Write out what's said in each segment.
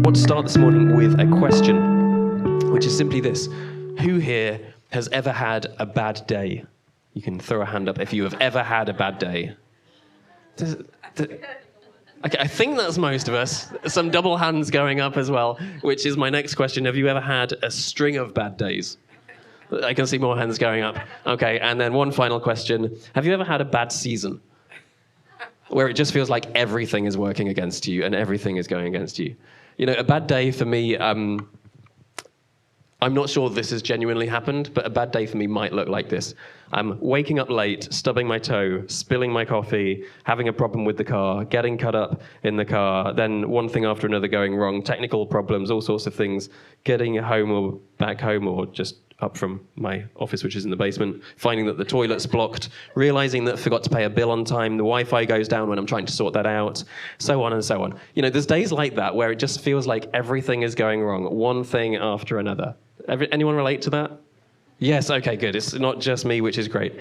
want to start this morning with a question, which is simply this. Who here has ever had a bad day? You can throw a hand up if you have ever had a bad day. Okay, I think that's most of us. Some double hands going up as well, which is my next question. Have you ever had a string of bad days? I can see more hands going up. Okay, and then one final question. Have you ever had a bad season? Where it just feels like everything is working against you and everything is going against you. You know, a bad day for me, I'm not sure this has genuinely happened, but a bad day for me might look like this. I'm waking up late, stubbing my toe, spilling my coffee, having a problem with the car, getting cut up in the car, then one thing after another going wrong, technical problems, all sorts of things, getting home or back home or just up from my office, which is in the basement, finding that the toilet's blocked, realizing that I forgot to pay a bill on time, the Wi-Fi goes down when I'm trying to sort that out, so on and so on. You know, there's days like that where it just feels like everything is going wrong, one thing after another. Anyone relate to that? Yes, okay, good. It's not just me, which is great.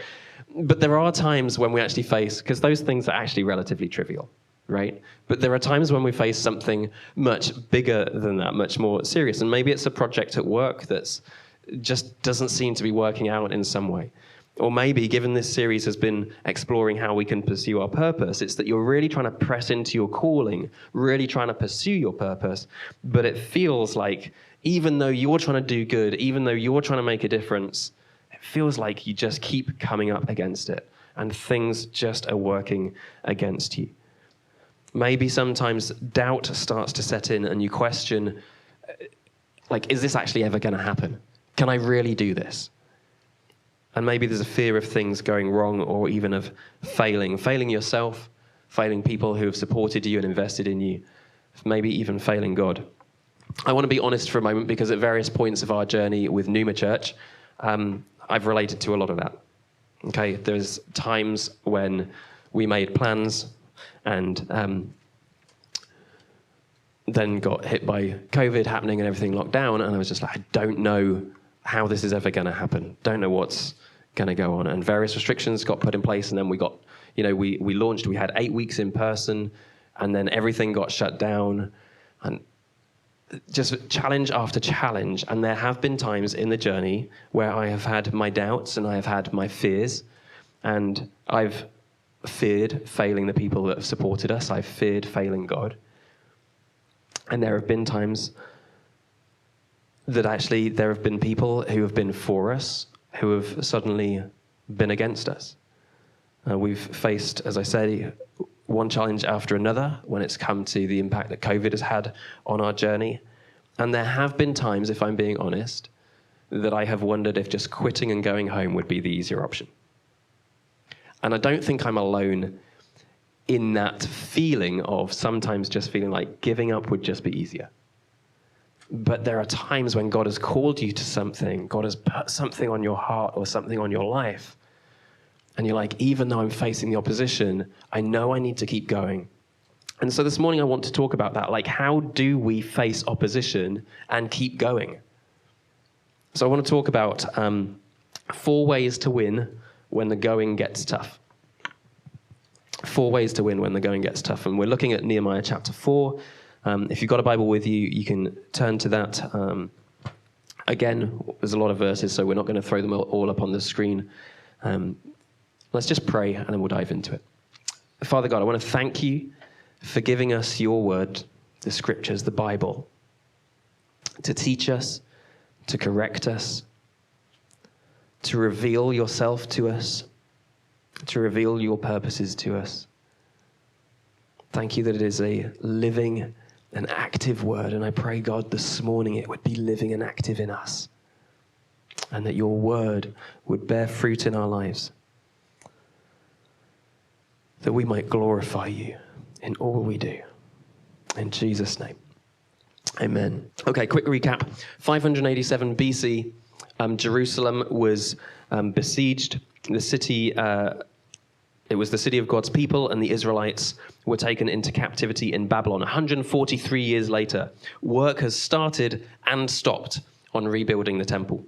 But there are times when we actually face, because those things are actually relatively trivial, right? But there are times when we face something much bigger than that, much more serious. And maybe it's a project at work that's just doesn't seem to be working out in some way. Or maybe, given this series has been exploring how we can pursue our purpose, it's that you're really trying to press into your calling, really trying to pursue your purpose, but it feels like even though you're trying to do good, even though you're trying to make a difference, it feels like you just keep coming up against it, and things just are working against you. Maybe sometimes doubt starts to set in, and you question, like, is this actually ever going to happen? Can I really do this? And maybe there's a fear of things going wrong or even of failing yourself, failing people who have supported you and invested in you, maybe even failing God. I want to be honest for a moment because at various points of our journey with Numa.Church, I've related to a lot of that. Okay, there's times when we made plans and then got hit by COVID happening and everything locked down, and I was just like, I don't know how this is ever going to happen. Don't know what's going to go on. And various restrictions got put in place, and then we got, you know, we launched, we had 8 weeks in person, and then everything got shut down, and just challenge after challenge. And there have been times in the journey where I have had my doubts and I have had my fears, and I've feared failing the people that have supported us. I've feared failing God. And there have been times that actually there have been people who have been for us who have suddenly been against us. We've faced, as I say, one challenge after another when it's come to the impact that COVID has had on our journey. And there have been times, if I'm being honest, that I have wondered if just quitting and going home would be the easier option. And I don't think I'm alone in that feeling of sometimes just feeling like giving up would just be easier. But there are times when God has called you to something, God has put something on your heart or something on your life, and you're like, even though I'm facing the opposition, I know I need to keep going. And so this morning I want to talk about that, like how do we face opposition and keep going? So I want to talk about 4 ways to win when the going gets tough. 4 ways to win when the going gets tough. And we're looking at Nehemiah chapter 4. If you've got a Bible with you, you can turn to that. Again, there's a lot of verses, so we're not going to throw them all up on the screen. Let's just pray, and then we'll dive into it. Father God, I want to thank you for giving us your word, the scriptures, the Bible, to teach us, to correct us, to reveal yourself to us, to reveal your purposes to us. Thank you that it is a living, an active word, and I pray, God, this morning it would be living and active in us, and that your word would bear fruit in our lives, that we might glorify you in all we do. In Jesus' name, amen. Okay, quick recap. 587 BC, Jerusalem was besieged. The city, it was the city of God's people, and the Israelites were taken into captivity in Babylon. 143 years later, work has started and stopped on rebuilding the temple.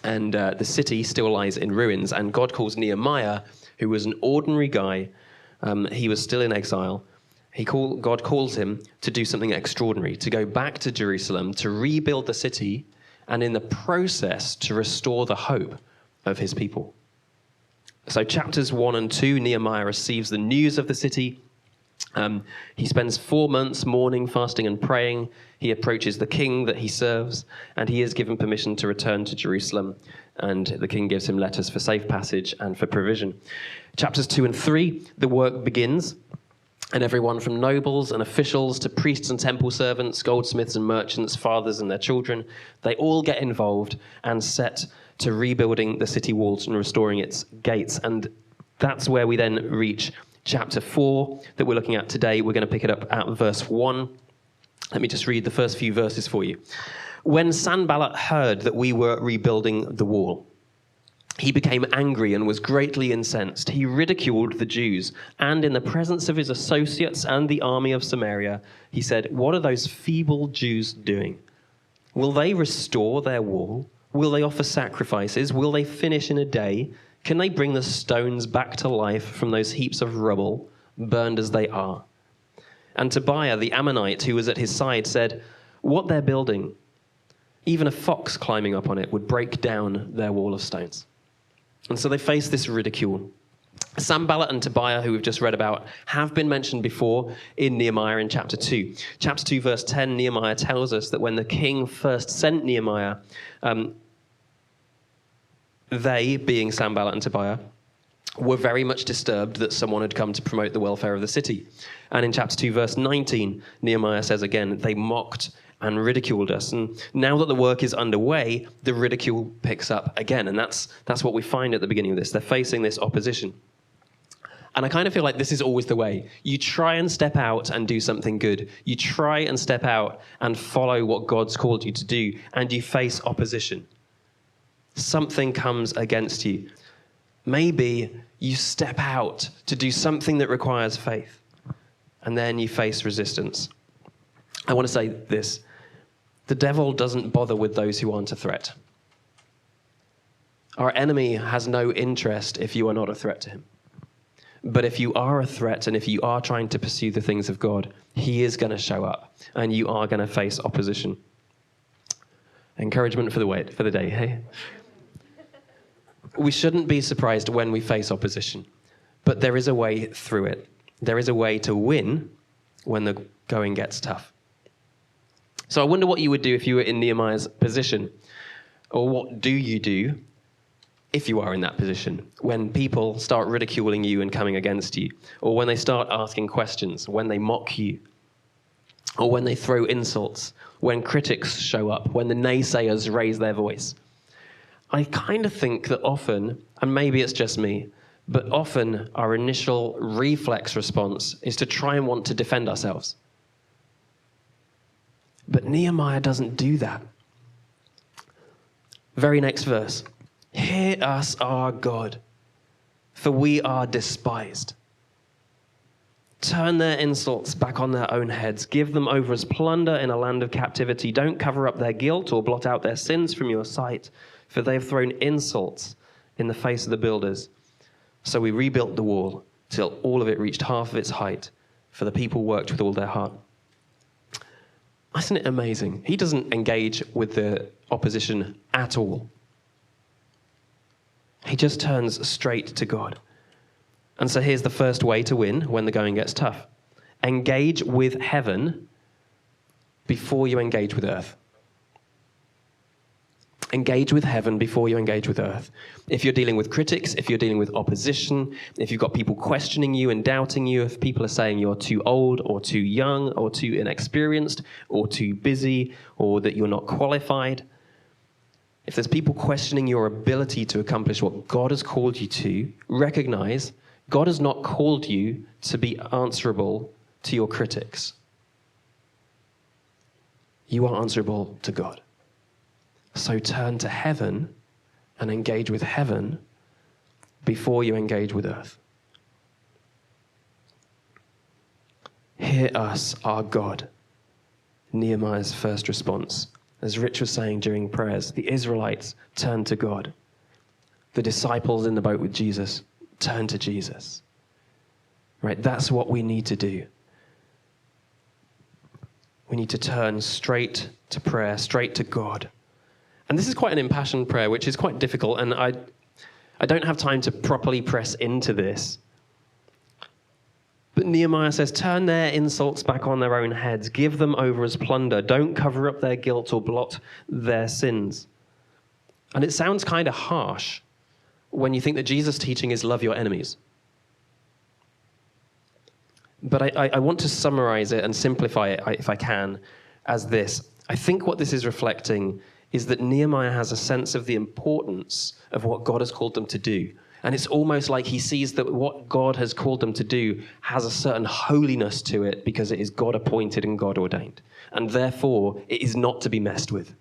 And the city still lies in ruins, and God calls Nehemiah, who was an ordinary guy, he was still in exile, God calls him to do something extraordinary, to go back to Jerusalem, to rebuild the city, and in the process to restore the hope of his people. So chapters 1 and 2, Nehemiah receives the news of the city. He spends 4 months mourning, fasting, and praying. He approaches the king that he serves, and he is given permission to return to Jerusalem. And the king gives him letters for safe passage and for provision. Chapters 2 and 3, the work begins. And everyone from nobles and officials to priests and temple servants, goldsmiths and merchants, fathers and their children, they all get involved and set to rebuilding the city walls and restoring its gates. And that's where we then reach chapter 4 that we're looking at today. We're going to pick it up at verse 1. Let me just read the first few verses for you. When Sanballat heard that we were rebuilding the wall, he became angry and was greatly incensed. He ridiculed the Jews, and in the presence of his associates and the army of Samaria, he said, "What are those feeble Jews doing? Will they restore their wall? Will they offer sacrifices? Will they finish in a day? Can they bring the stones back to life from those heaps of rubble, burned as they are?" And Tobiah the Ammonite, who was at his side, said, "What they're building, even a fox climbing up on it would break down their wall of stones." And so they face this ridicule. Sanballat and Tobiah, who we've just read about, have been mentioned before in Nehemiah in chapter 2. Chapter 2, verse 10, Nehemiah tells us that when the king first sent Nehemiah, they, being Sanballat and Tobiah, were very much disturbed that someone had come to promote the welfare of the city. And in chapter 2, verse 19, Nehemiah says again, they mocked and ridiculed us. And now that the work is underway, the ridicule picks up again. And that's what we find at the beginning of this. They're facing this opposition. And I kind of feel like this is always the way. You try and step out and do something good. You try and step out and follow what God's called you to do, and you face opposition. Something comes against you. Maybe you step out to do something that requires faith, and then you face resistance. I want to say this. The devil doesn't bother with those who aren't a threat. Our enemy has no interest if you are not a threat to him. But if you are a threat and if you are trying to pursue the things of God, he is going to show up and you are going to face opposition. Encouragement for the day, hey? We shouldn't be surprised when we face opposition, but there is a way through it. There is a way to win when the going gets tough. So I wonder what you would do if you were in Nehemiah's position, or what do you do if you are in that position when people start ridiculing you and coming against you, or when they start asking questions, when they mock you, or when they throw insults, when critics show up, when the naysayers raise their voice. I kind of think that often, and maybe it's just me, but often our initial reflex response is to try and want to defend ourselves. But Nehemiah doesn't do that. Very next verse. Hear us, our God, for we are despised. Turn their insults back on their own heads. Give them over as plunder in a land of captivity. Don't cover up their guilt or blot out their sins from your sight, for they have thrown insults in the face of the builders. So we rebuilt the wall till all of it reached half of its height, for the people worked with all their heart. Isn't it amazing? He doesn't engage with the opposition at all. He just turns straight to God. And so here's the first way to win when the going gets tough. Engage with heaven before you engage with earth. Engage with heaven before you engage with earth. If you're dealing with critics, if you're dealing with opposition, if you've got people questioning you and doubting you, if people are saying you're too old or too young or too inexperienced or too busy or that you're not qualified, if there's people questioning your ability to accomplish what God has called you to, recognize God has not called you to be answerable to your critics. You are answerable to God. So turn to heaven and engage with heaven before you engage with earth. Hear us, our God. Nehemiah's first response. As Rich was saying during prayers, the Israelites turned to God. The disciples in the boat with Jesus turned to Jesus. Right? That's what we need to do. We need to turn straight to prayer, straight to God. And this is quite an impassioned prayer, which is quite difficult, and I don't have time to properly press into this. But Nehemiah says, turn their insults back on their own heads. Give them over as plunder. Don't cover up their guilt or blot their sins. And it sounds kind of harsh when you think that Jesus' teaching is love your enemies. But I want to summarize it and simplify it, if I can, as this. I think what this is reflecting is that Nehemiah has a sense of the importance of what God has called them to do. And it's almost like he sees that what God has called them to do has a certain holiness to it because it is God appointed and God ordained. And therefore, it is not to be messed with.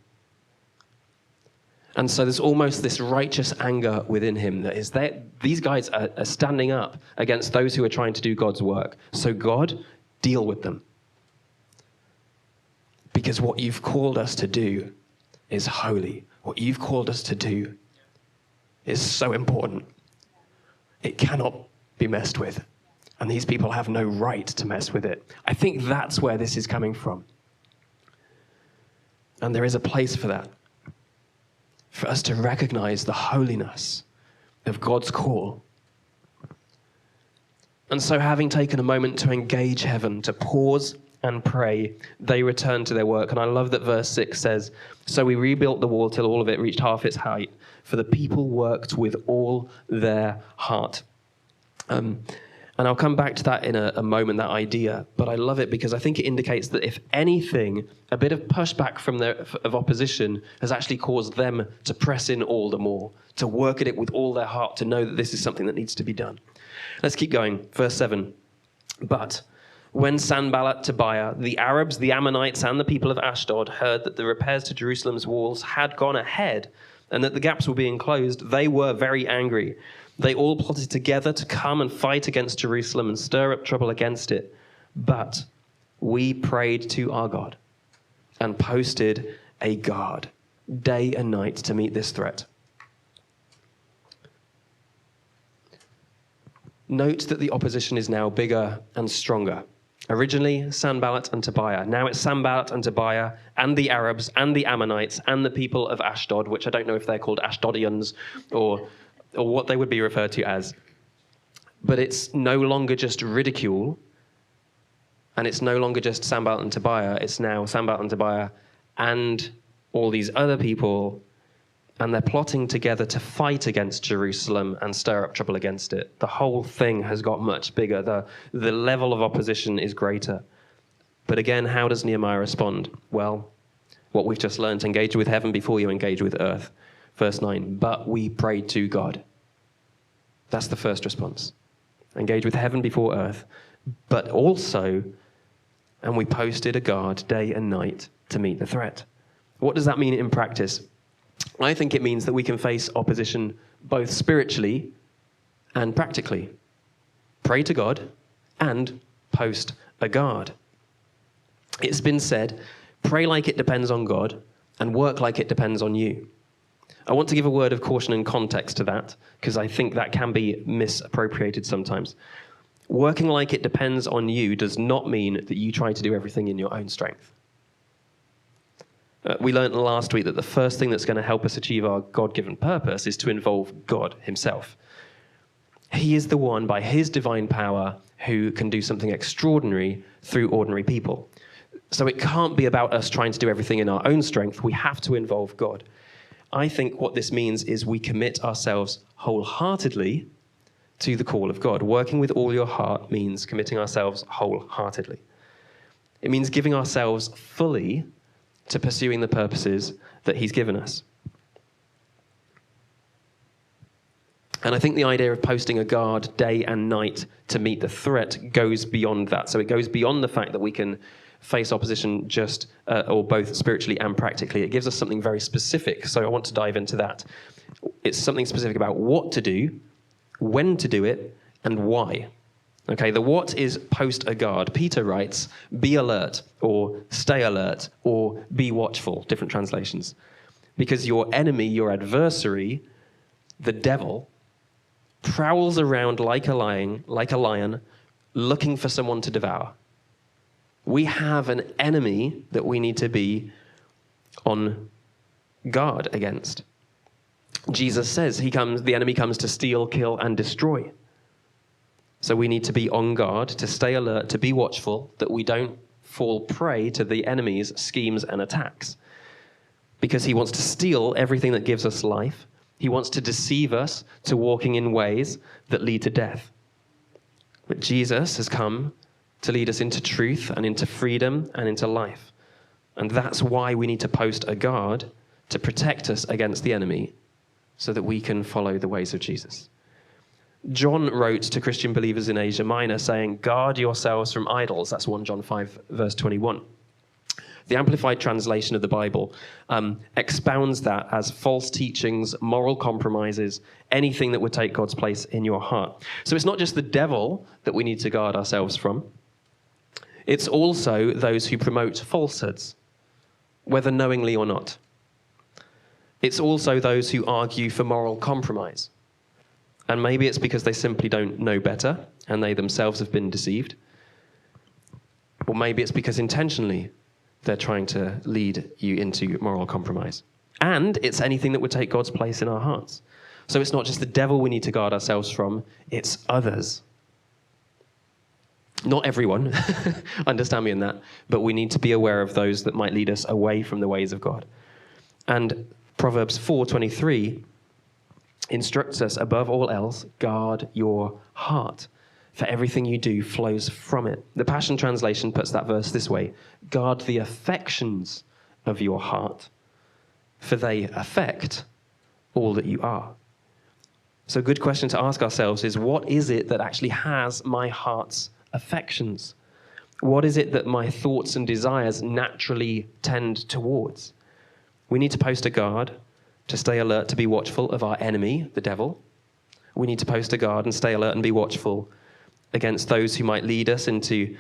And so there's almost this righteous anger within him that is there. These guys are standing up against those who are trying to do God's work. So God, deal with them. Because what you've called us to do is holy. What you've called us to do is so important. It cannot be messed with. And these people have no right to mess with it. I think that's where this is coming from. And there is a place for that. For us to recognize the holiness of God's call. And so having taken a moment to engage heaven, to pause and pray, they returned to their work. And I love that verse 6 says, so we rebuilt the wall till all of it reached half its height, for the people worked with all their heart. And I'll come back to that in a moment, that idea. But I love it because I think it indicates that if anything, a bit of pushback of opposition has actually caused them to press in all the more, to work at it with all their heart, to know that this is something that needs to be done. Let's keep going. Verse 7. But when Sanballat, Tobiah, the Arabs, the Ammonites, and the people of Ashdod heard that the repairs to Jerusalem's walls had gone ahead and that the gaps were being closed, they were very angry. They all plotted together to come and fight against Jerusalem and stir up trouble against it. But we prayed to our God and posted a guard day and night to meet this threat. Note that the opposition is now bigger and stronger. Originally, Sanballat and Tobiah. Now it's Sanballat and Tobiah and the Arabs and the Ammonites and the people of Ashdod, which I don't know if they're called Ashdodians or what they would be referred to as. But it's no longer just ridicule, and it's no longer just Sanballat and Tobiah. It's now Sanballat and Tobiah and all these other people, and they're plotting together to fight against Jerusalem and stir up trouble against it. The whole thing has got much bigger. The level of opposition is greater. But again, how does Nehemiah respond? Well, what we've just learned, engage with heaven before you engage with earth. Verse 9, but we prayed to God. That's the first response. Engage with heaven before earth. But also, and we posted a guard day and night to meet the threat. What does that mean in practice? I think it means that we can face opposition both spiritually and practically. Pray to God and post a guard. It's been said, pray like it depends on God and work like it depends on you. I want to give a word of caution and context to that, because I think that can be misappropriated sometimes. Working like it depends on you does not mean that you try to do everything in your own strength. We learned last week that the first thing that's going to help us achieve our God-given purpose is to involve God himself. He is the one, by his divine power, who can do something extraordinary through ordinary people. So it can't be about us trying to do everything in our own strength. We have to involve God. I think what this means is we commit ourselves wholeheartedly to the call of God. Working with all your heart means committing ourselves wholeheartedly. It means giving ourselves fully to pursuing the purposes that he's given us. And I think the idea of posting a guard day and night to meet the threat goes beyond that. So it goes beyond the fact that we can face opposition just or both spiritually and practically. It gives us something very specific. So I want to dive into that. It's something specific about what to do, when to do it, and why. Okay, the what is post a guard. Peter writes, be alert, or stay alert, or be watchful, different translations. Because your enemy, your adversary, the devil, prowls around like a lion, looking for someone to devour. We have an enemy that we need to be on guard against. Jesus says the enemy comes to steal, kill, and destroy. So we need to be on guard, to stay alert, to be watchful, that we don't fall prey to the enemy's schemes and attacks. Because he wants to steal everything that gives us life. He wants to deceive us to walking in ways that lead to death. But Jesus has come to lead us into truth and into freedom and into life. And that's why we need to post a guard to protect us against the enemy so that we can follow the ways of Jesus. John wrote to Christian believers in Asia Minor saying, guard yourselves from idols. That's 1 John 5, verse 21. The Amplified translation of the Bible expounds that as false teachings, moral compromises, anything that would take God's place in your heart. So it's not just the devil that we need to guard ourselves from. It's also those who promote falsehoods, whether knowingly or not. It's also those who argue for moral compromise. And maybe it's because they simply don't know better and they themselves have been deceived. Or maybe it's because intentionally they're trying to lead you into moral compromise. And it's anything that would take God's place in our hearts. So it's not just the devil we need to guard ourselves from, it's others. Not everyone, understand me in that, but we need to be aware of those that might lead us away from the ways of God. And Proverbs 4:23 instructs us, above all else, guard your heart, for everything you do flows from it. The Passion Translation puts that verse this way: guard the affections of your heart, for they affect all that you are. So a good question to ask ourselves is, what is it that actually has my heart's affections? What is it that my thoughts and desires naturally tend towards? We need to post a guard to stay alert, to be watchful of our enemy, the devil. We need to post a guard and stay alert and be watchful against those who might lead us into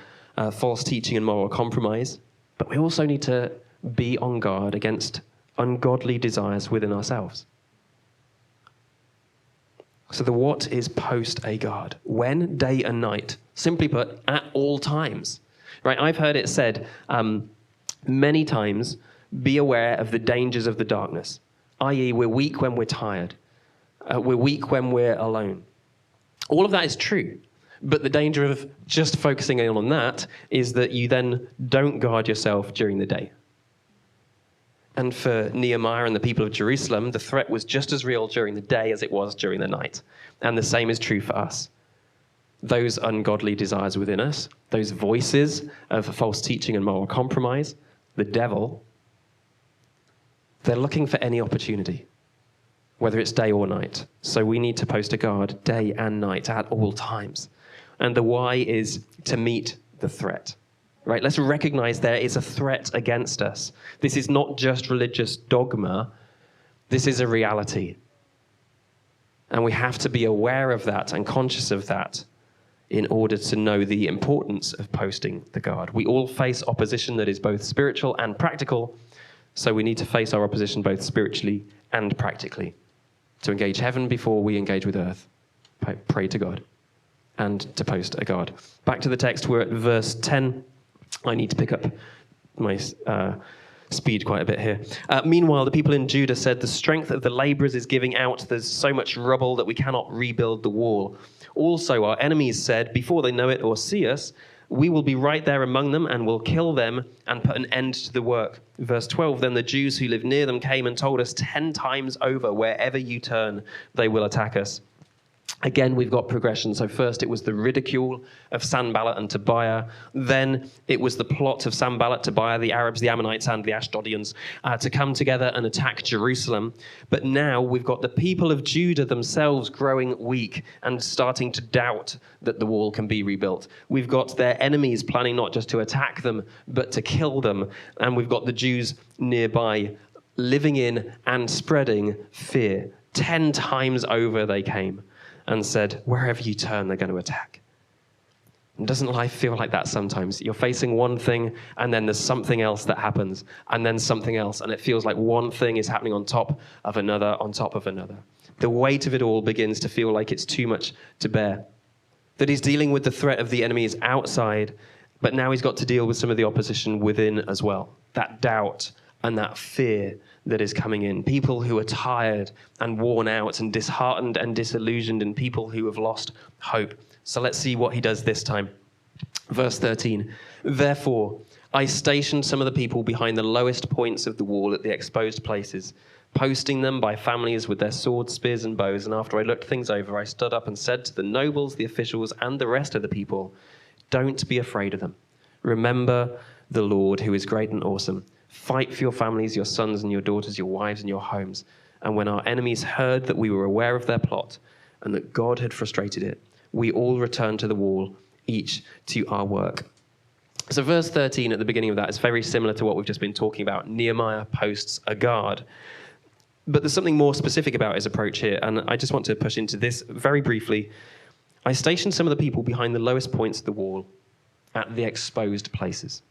false teaching and moral compromise. But we also need to be on guard against ungodly desires within ourselves. So the what is post a guard. When, day and night. Simply put, at all times. Right? I've heard it said many times, be aware of the dangers of the darkness. I.e., we're weak when we're tired. We're weak when we're alone. All of that is true. But the danger of just focusing in on that is that you then don't guard yourself during the day. And for Nehemiah and the people of Jerusalem, the threat was just as real during the day as it was during the night. And the same is true for us. Those ungodly desires within us, those voices of false teaching and moral compromise, the devil, they're looking for any opportunity, whether it's day or night. So we need to post a guard day and night at all times. And the why is to meet the threat. Right? Let's recognize there is a threat against us. This is not just religious dogma. This is a reality. And we have to be aware of that and conscious of that in order to know the importance of posting the guard. We all face opposition that is both spiritual and practical. So we need to face our opposition both spiritually and practically. To engage heaven before we engage with earth. Pray to God. And to post a guard. Back to the text, we're at verse 10. I need to pick up my speed quite a bit here. Meanwhile, the people in Judah said, the strength of the laborers is giving out. There's so much rubble that we cannot rebuild the wall. Also, our enemies said, before they know it or see us, we will be right there among them and will kill them and put an end to the work. Verse 12, then the Jews who lived near them came and told us 10 times over, wherever you turn, they will attack us. Again, we've got progression. So first it was the ridicule of Sanballat and Tobiah. Then it was the plot of Sanballat, Tobiah, the Arabs, the Ammonites, and the Ashdodians to come together and attack Jerusalem. But now we've got the people of Judah themselves growing weak and starting to doubt that the wall can be rebuilt. We've got their enemies planning not just to attack them, but to kill them. And we've got the Jews nearby living in and spreading fear. 10 times over they came and said, wherever you turn, they're going to attack. And doesn't life feel like that sometimes? You're facing one thing, and then there's something else that happens, and then something else, and it feels like one thing is happening on top of another, on top of another. The weight of it all begins to feel like it's too much to bear. That he's dealing with the threat of the enemy is outside, But now he's got to deal with some of the opposition within as well. That doubt and that fear that is coming in. People who are tired and worn out and disheartened and disillusioned, and people who have lost hope. So let's see what he does this time. Verse 13. Therefore, I stationed some of the people behind the lowest points of the wall at the exposed places, posting them by families with their swords, spears, and bows. And after I looked things over, I stood up and said to the nobles, the officials, and the rest of the people, don't be afraid of them. Remember the Lord, who is great and awesome. Fight for your families, your sons and your daughters, your wives and your homes. And when our enemies heard that we were aware of their plot and that God had frustrated it, we all returned to the wall, each to our work. So verse 13 at the beginning of that is very similar to what we've just been talking about. Nehemiah posts a guard. But there's something more specific about his approach here, and I just want to push into this very briefly. I stationed some of the people behind the lowest points of the wall at the exposed places.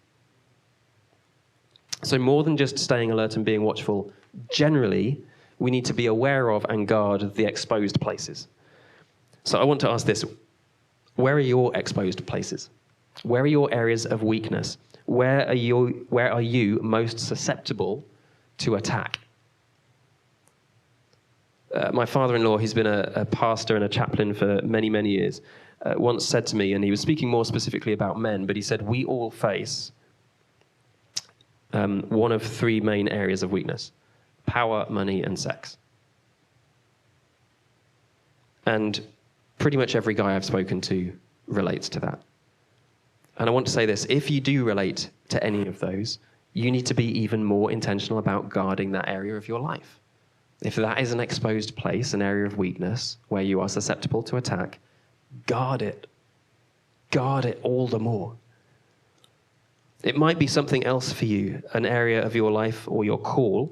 So more than just staying alert and being watchful, generally, we need to be aware of and guard the exposed places. So I want to ask this. Where are your exposed places? Where are your areas of weakness? Where are you most susceptible to attack? My father-in-law, he's been a pastor and a chaplain for many, many years, once said to me, and he was speaking more specifically about men, but he said, we all face one of three main areas of weakness: power, money, and sex. And pretty much every guy I've spoken to relates to that. And I want to say this: if you do relate to any of those, you need to be even more intentional about guarding that area of your life. If that is an exposed place, an area of weakness where you are susceptible to attack, guard it. Guard it all the more. It might be something else for you, an area of your life or your call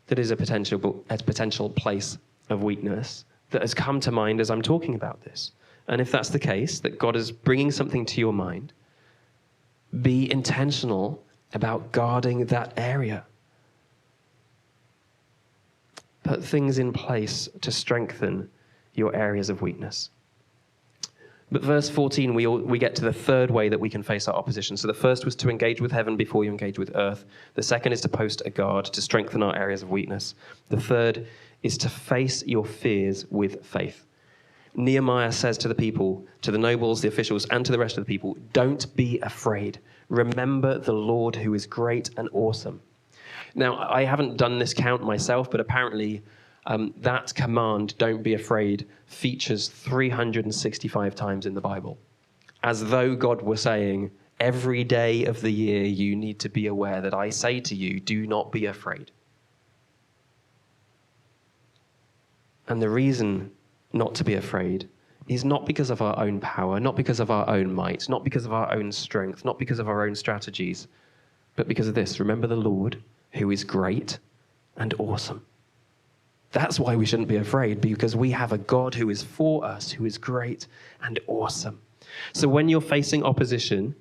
that is a potential place of weakness that has come to mind as I'm talking about this. And if that's the case, that God is bringing something to your mind, be intentional about guarding that area. Put things in place to strengthen your areas of weakness. But verse 14, we get to the third way that we can face our opposition. So the first was to engage with heaven before you engage with earth. The second is to post a guard to strengthen our areas of weakness. The third is to face your fears with faith. Nehemiah says to the people, to the nobles, the officials, and to the rest of the people, don't be afraid. Remember the Lord who is great and awesome. Now, I haven't done this count myself, but apparently that command, don't be afraid, features 365 times in the Bible. As though God were saying, every day of the year you need to be aware that I say to you, do not be afraid. And the reason not to be afraid is not because of our own power, not because of our own might, not because of our own strength, not because of our own strategies, but because of this. Remember the Lord who is great and awesome. That's why we shouldn't be afraid, because we have a God who is for us, who is great and awesome. So when you're facing opposition,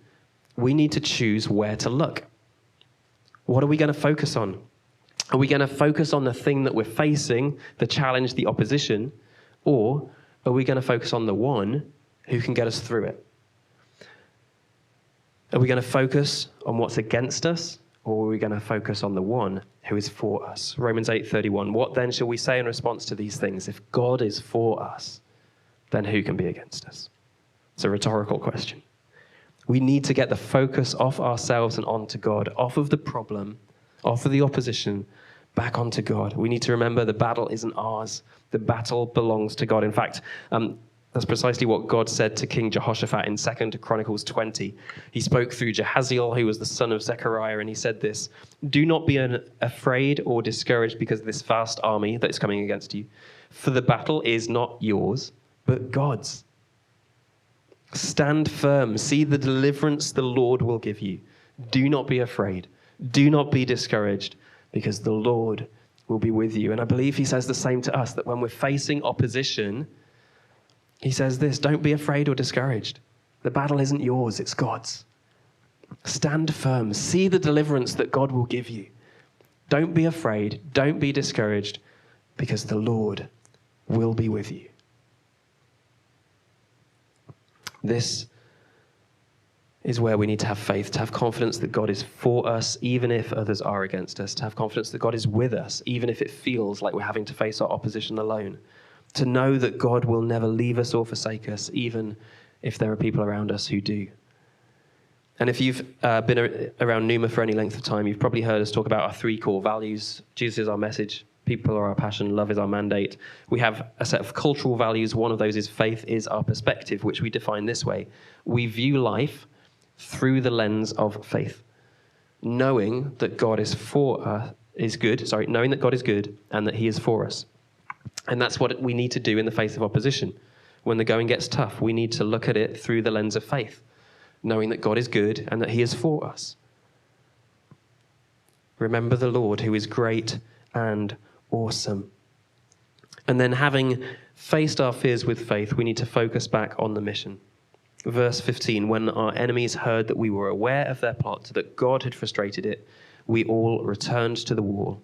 we need to choose where to look. What are we going to focus on? Are we going to focus on the thing that we're facing, the challenge, the opposition, or are we going to focus on the one who can get us through it? Are we going to focus on what's against us, or are we going to focus on the one who is for us? Romans 8:31. What then shall we say in response to these things? If God is for us, then who can be against us? It's a rhetorical question. We need to get the focus off ourselves and onto God, off of the problem, off of the opposition, back onto God. We need to remember the battle isn't ours. The battle belongs to God. In fact, that's precisely what God said to King Jehoshaphat in 2 Chronicles 20. He spoke through Jahaziel, who was the son of Zechariah, and he said this: do not be afraid or discouraged because of this vast army that is coming against you. For the battle is not yours, but God's. Stand firm. See the deliverance the Lord will give you. Do not be afraid. Do not be discouraged, because the Lord will be with you. And I believe he says the same to us, that when we're facing opposition, he says this: don't be afraid or discouraged. The battle isn't yours, it's God's. Stand firm. See the deliverance that God will give you. Don't be afraid. Don't be discouraged, because the Lord will be with you. This is where we need to have faith, to have confidence that God is for us, even if others are against us, to have confidence that God is with us, even if it feels like we're having to face our opposition alone, to know that God will never leave us or forsake us, even if there are people around us who do. And if you've been around Numa for any length of time, you've probably heard us talk about our 3 core values. Jesus is our message, people are our passion, love is our mandate. We have a set of cultural values. One of those is faith is our perspective, which we define this way. We view life through the lens of faith, knowing that God is knowing that God is good and that he is for us. And that's what we need to do in the face of opposition. When the going gets tough, we need to look at it through the lens of faith, knowing that God is good and that he is for us. Remember the Lord who is great and awesome. And then having faced our fears with faith, we need to focus back on the mission. Verse 15, when our enemies heard that we were aware of their plot, that God had frustrated it, we all returned to the wall,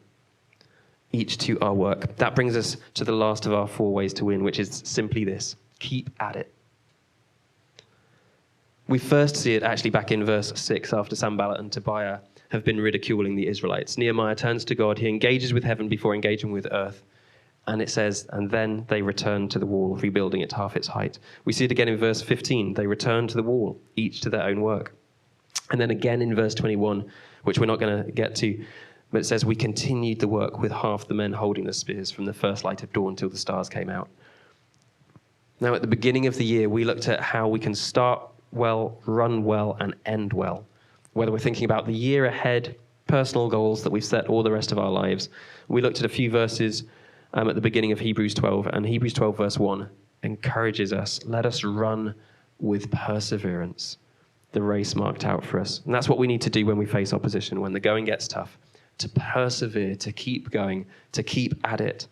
each to our work. That brings us to the last of our 4 ways to win, which is simply this: keep at it. We first see it actually back in verse 6, after Sanballat and Tobiah have been ridiculing the Israelites. Nehemiah turns to God. He engages with heaven before engaging with earth. And it says, and then they return to the wall, rebuilding it to half its height. We see it again in verse 15. They return to the wall, each to their own work. And then again in verse 21, which we're not going to get to, but it says, we continued the work with half the men holding the spears from the first light of dawn till the stars came out. Now, at the beginning of the year, we looked at how we can start well, run well, and end well. Whether we're thinking about the year ahead, personal goals that we've set all the rest of our lives. We looked at a few verses at the beginning of Hebrews 12, and Hebrews 12 verse 1 encourages us, let us run with perseverance the race marked out for us. And that's what we need to do when we face opposition, when the going gets tough, to persevere, to keep going, to keep at it.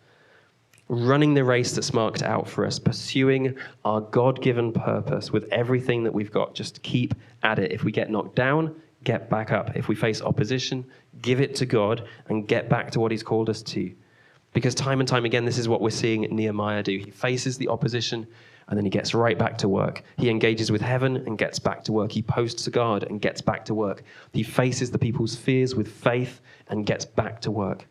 Running the race that's marked out for us, pursuing our God-given purpose with everything that we've got. Just keep at it. If we get knocked down, get back up. If we face opposition, give it to God and get back to what he's called us to. Because time and time again, this is what we're seeing Nehemiah do. He faces the opposition and then he gets right back to work. He engages with heaven and gets back to work. He posts a guard and gets back to work. He faces the people's fears with faith and gets back to work.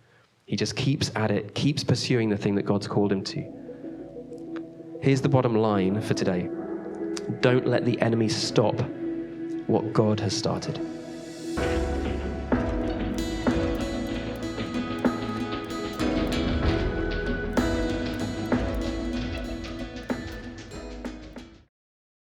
He just keeps at it, keeps pursuing the thing that God's called him to. Here's the bottom line for today. Don't let the enemy stop what God has started.